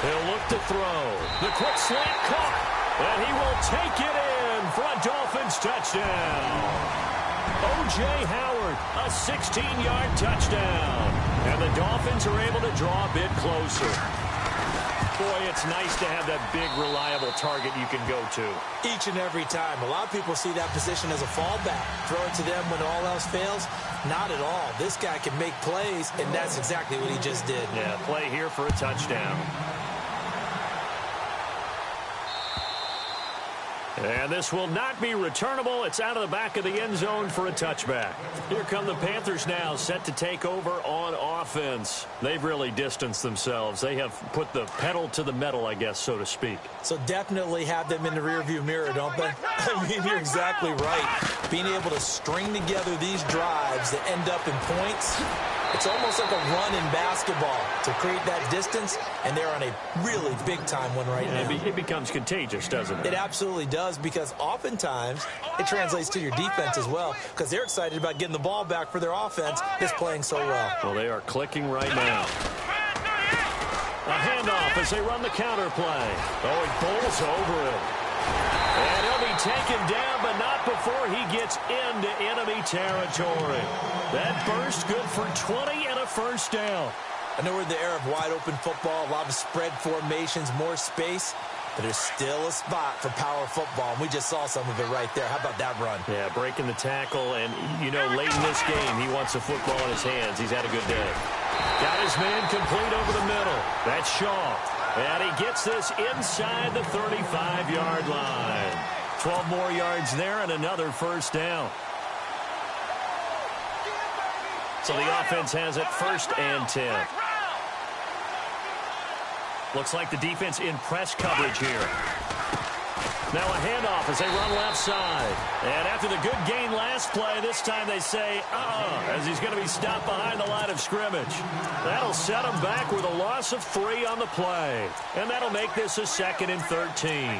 He'll look to throw. The quick slant caught. And he will take it in for a Dolphins touchdown. O.J. Howard, a 16-yard touchdown. And the Dolphins are able to draw a bit closer. Boy, it's nice to have that big, reliable target you can go to. Each and every time. A lot of people see that position as a fallback. Throw it to them when all else fails. Not at all. This guy can make plays, and that's exactly what he just did. Yeah, play here for a touchdown. And this will not be returnable. It's out of the back of the end zone for a touchback. Here come the Panthers now, set to take over on offense. They've really distanced themselves. They have put the pedal to the metal, I guess, so to speak. So definitely have them in the rearview mirror, don't they? I mean, you're exactly right. Being able to string together these drives that end up in points, it's almost like a run in basketball to create that distance, and they're on a really big-time one right now. It becomes contagious, doesn't it? It absolutely does, because oftentimes it translates to your defense as well, because they're excited about getting the ball back for their offense that's playing so well. Well, they are clicking right now. A handoff as they run the counter play. Oh, it bowls over him. And he'll be taken down, but not before he gets into enemy territory. That burst good for 20 and a first down. I know we're in the era of wide-open football, a lot of spread formations, more space, but there's still a spot for power football, and we just saw some of it right there. How about that run? Yeah, breaking the tackle, and, you know, late in this game, he wants the football in his hands. He's had a good day. Got his man complete over the middle. That's Shaw. And he gets this inside the 35-yard line. 12 more yards there and another first down. So the offense has it 1st and 10. Looks like the defense in press coverage here. Now a handoff as they run left side. And after the good gain last play, this time they say, as he's going to be stopped behind the line of scrimmage. That'll set him back with a loss of 3 on the play. And that'll make this a 2nd and 13.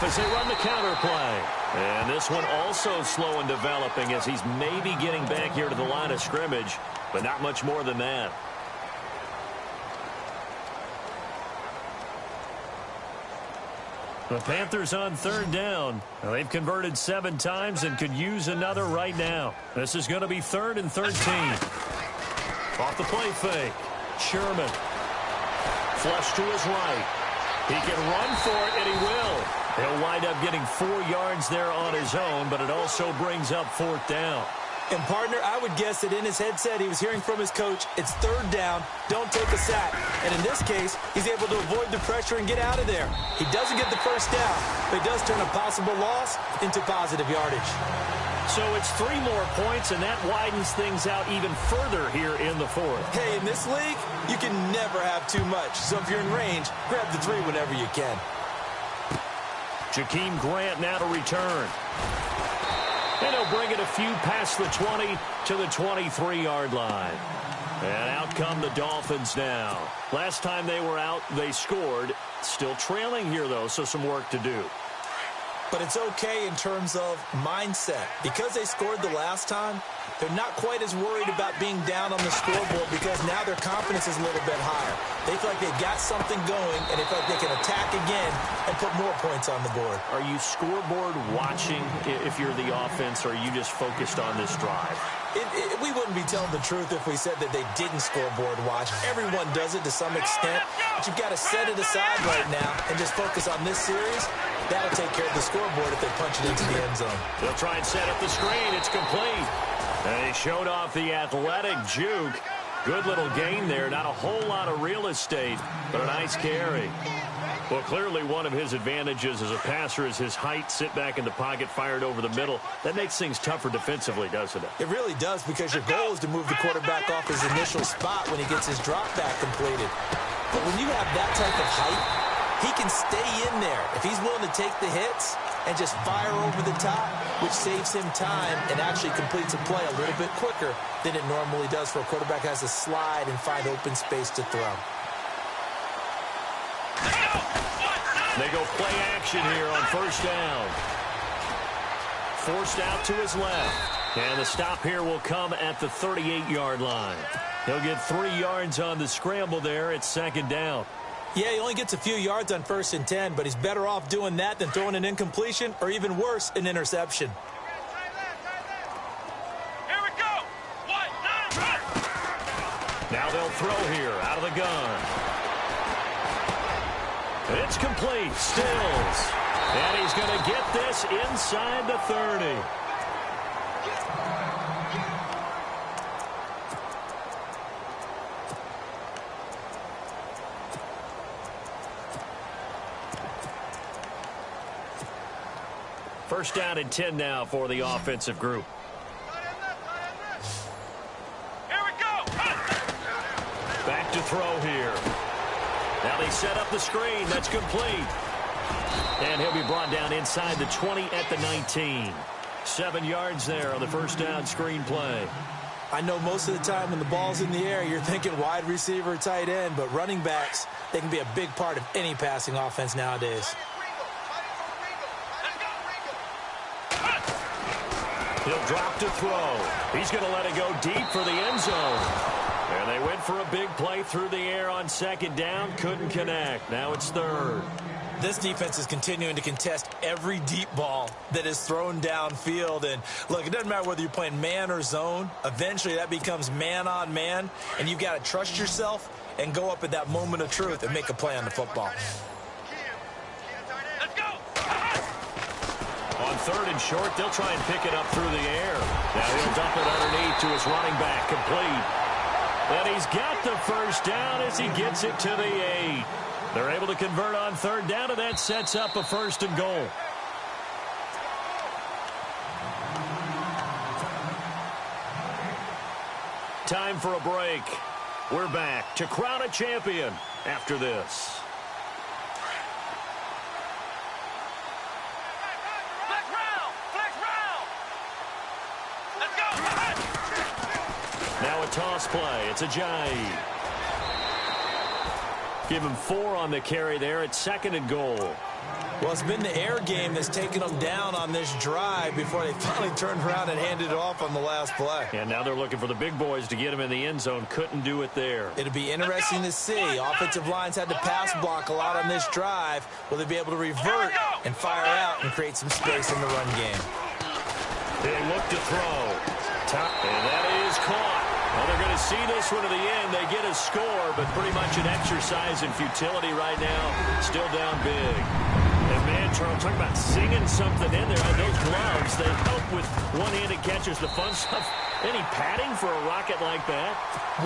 As they run the counter play. And this one also slow in developing as he's maybe getting back here to the line of scrimmage, but not much more than that. The Panthers on 3rd down. Now, they've converted 7 times and could use another right now. This is going to be 3rd and 13. Off the play fake. Sherman. Flush to his right. He can run for it, and he will. He'll wind up getting 4 yards there on his own, but it also brings up 4th down. And, partner, I would guess that in his headset he was hearing from his coach, it's 3rd down, don't take a sack. And in this case, he's able to avoid the pressure and get out of there. He doesn't get the first down, but he does turn a possible loss into positive yardage. So it's 3 more points, and that widens things out even further here in the 4th. Hey, in this league, you can never have too much. So if you're in range, grab the 3 whenever you can. Jakeem Grant now to return. And he'll bring it a few past the 20 to the 23-yard line. And out come the Dolphins now. Last time they were out, they scored. Still trailing here, though, so some work to do. But it's okay in terms of mindset. Because they scored the last time, they're not quite as worried about being down on the scoreboard because now their confidence is a little bit higher. They feel like they've got something going, and they feel like they can attack again and put more points on the board. Are you scoreboard watching if you're the offense, or are you just focused on this drive? We wouldn't be telling the truth if we said that they didn't scoreboard watch. Everyone does it to some extent, but you've got to set it aside right now and just focus on this series. That'll take care of the scoreboard if they punch it into the end zone. They'll try and set up the screen. It's complete. And he showed off the athletic juke. Good little gain there. Not a whole lot of real estate, but a nice carry. Well, clearly one of his advantages as a passer is his height. Sit back in the pocket, fired over the middle. That makes things tougher defensively, doesn't it? It really does, because your goal is to move the quarterback off his initial spot when he gets his drop back completed. But when you have that type of height, he can stay in there if he's willing to take the hits and just fire over the top, which saves him time and actually completes a play a little bit quicker than it normally does for a quarterback who has to slide and find open space to throw. They go play action here on first down. Forced out to his left. And the stop here will come at the 38-yard line. He'll get 3 yards on the scramble there at second down. Yeah, he only gets a few yards on 1st and 10, but he's better off doing that than throwing an incompletion or, even worse, an interception. Here we go. 1-9. Now they'll throw here out of the gun. It's complete. Stills. And he's going to get this inside the 30. First down and 10 now for the offensive group. Here we go. Back to throw here. Now they set up the screen. That's complete. And he'll be brought down inside the 20 at the 19. 7 yards there on the first down screen play. I know most of the time when the ball's in the air, you're thinking wide receiver, tight end, but running backs, they can be a big part of any passing offense nowadays. He'll drop to throw. He's going to let it go deep for the end zone. And they went for a big play through the air on second down. Couldn't connect. Now it's third. This defense is continuing to contest every deep ball that is thrown downfield. And, look, it doesn't matter whether you're playing man or zone. Eventually that becomes man on man. And you've got to trust yourself and go up at that moment of truth and make a play on the football. Let's go. On third and short, they'll try and pick it up through the air. Now he'll dump it underneath to his running back, complete. And he's got the first down as he gets it to the 8. They're able to convert on third down, and that sets up a 1st and goal. Time for a break. We're back to crown a champion after this. Now a toss play. It's Ajayi. Give him 4 on the carry there at 2nd and goal. Well, it's been the air game that's taken them down on this drive before they finally turned around and handed it off on the last play. And now they're looking for the big boys to get him in the end zone. Couldn't do it there. It'll be interesting to see. Offensive lines had to pass block a lot on this drive. Will they be able to revert and fire out and create some space in the run game? They look to throw. And that is caught. Well, they're going to see this one to the end. They get a score, but pretty much an exercise in futility right now. Still down big. And, man, Charles, talk about singing something in there. Those gloves, they help with one-handed catches, the fun stuff. Any padding for a rocket like that?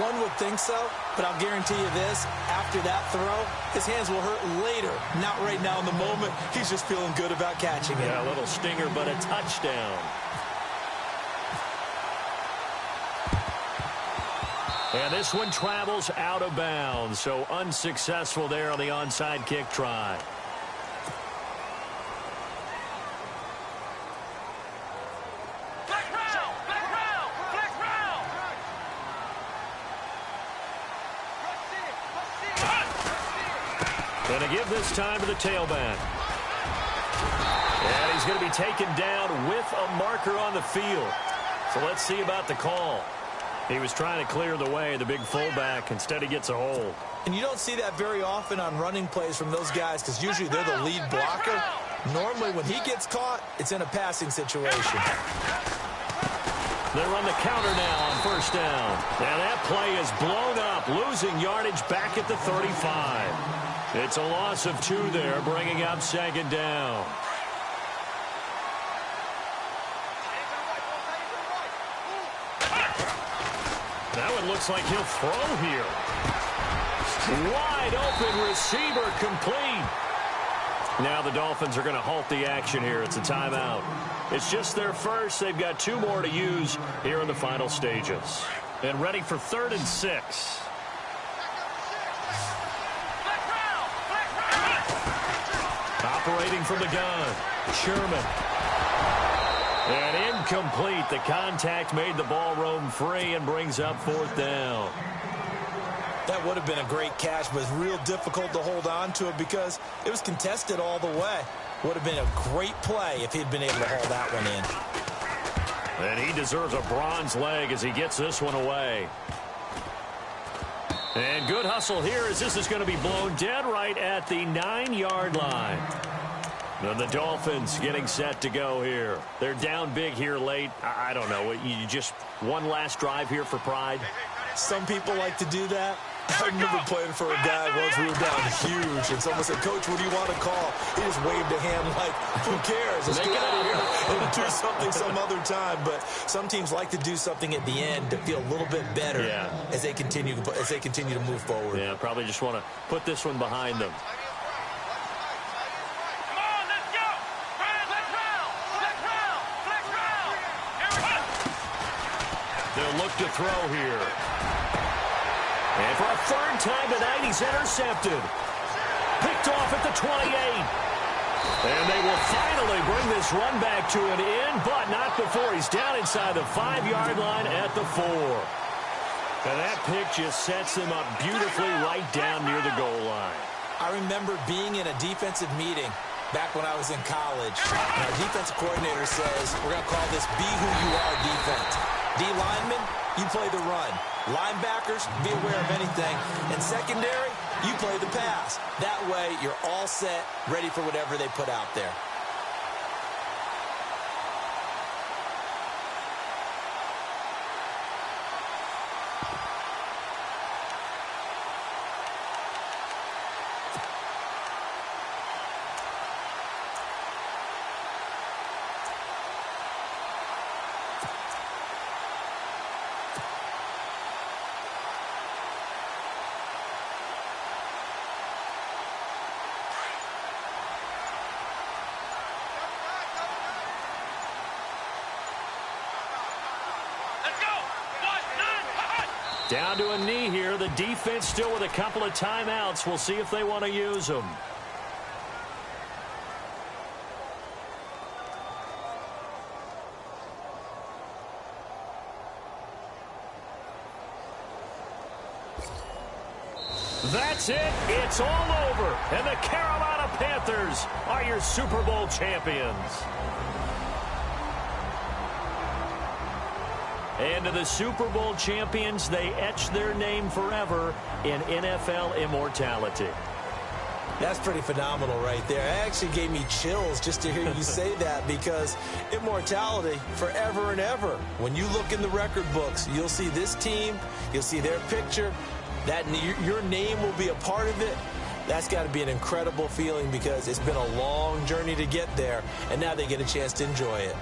One would think so, but I'll guarantee you this. After that throw, his hands will hurt later. Not right now in the moment. He's just feeling good about catching it. Yeah, a little stinger, but a touchdown. And this one travels out of bounds, so unsuccessful there on the onside kick try. Going to give this time to the tailback. And he's going to be taken down with a marker on the field. So let's see about the call. He was trying to clear the way, the big fullback. Instead, he gets a hold. And you don't see that very often on running plays from those guys because usually they're the lead blocker. Normally, when he gets caught, it's in a passing situation. They run the counter now on first down. And that play is blown up, losing yardage back at the 35. It's a loss of 2 there, bringing up second down. That one looks like he'll throw here. Wide open receiver complete. Now the Dolphins are going to halt the action here. It's a timeout. It's just their first. They've got 2 more to use here in the final stages. And ready for 3rd and 6. Operating from the gun, Sherman. And incomplete. The contact made the ball roam free and brings up 4th down. That would have been a great catch, but it's real difficult to hold on to it because it was contested all the way. Would have been a great play if he'd been able to haul that one in. And he deserves a bronze leg as he gets this one away. And good hustle here as this is going to be blown dead right at the 9-yard line. And the Dolphins getting set to go here. They're down big here late. I don't know. You just one last drive here for pride? Some people like to do that. I remember playing for a guy once we were down huge, and someone said, "Coach, what do you want to call?" He just waved a hand like, who cares? Let's get out of here and do something some other time. But some teams like to do something at the end to feel a little bit better as they continue to move forward. Yeah, probably just want to put this one behind them. Come on, let's go. Flex round. Here we go. They'll look to throw here. And for a 3rd time tonight, he's intercepted. Picked off at the 28. And they will finally bring this run back to an end, but not before he's down inside the 5-yard line at the 4. And that pick just sets him up beautifully right down near the goal line. I remember being in a defensive meeting back when I was in college. And our defensive coordinator says, we're going to call this Be Who You Are defense. D linemen, you play the run. Linebackers, be aware of anything. And secondary, you play the pass. That way, you're all set, ready for whatever they put out there. Down to a knee here. The defense still with a couple of timeouts. We'll see if they want to use them. That's it. It's all over. And the Carolina Panthers are your Super Bowl champions. And to the Super Bowl champions, they etch their name forever in NFL immortality. That's pretty phenomenal right there. It actually gave me chills just to hear you say that because immortality forever and ever. When you look in the record books, you'll see this team, you'll see their picture, that your name will be a part of it. That's got to be an incredible feeling because it's been a long journey to get there, and now they get a chance to enjoy it.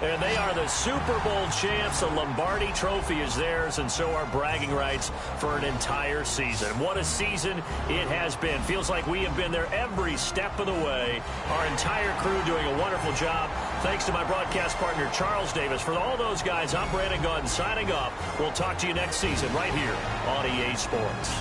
And they are the Super Bowl champs. The Lombardi Trophy is theirs, and so are bragging rights for an entire season. What a season it has been. Feels like we have been there every step of the way. Our entire crew doing a wonderful job Thanks to my broadcast partner, Charles Davis. For all those guys, I'm Brandon Gunn signing off. We'll talk to you next season right here on EA Sports.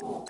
you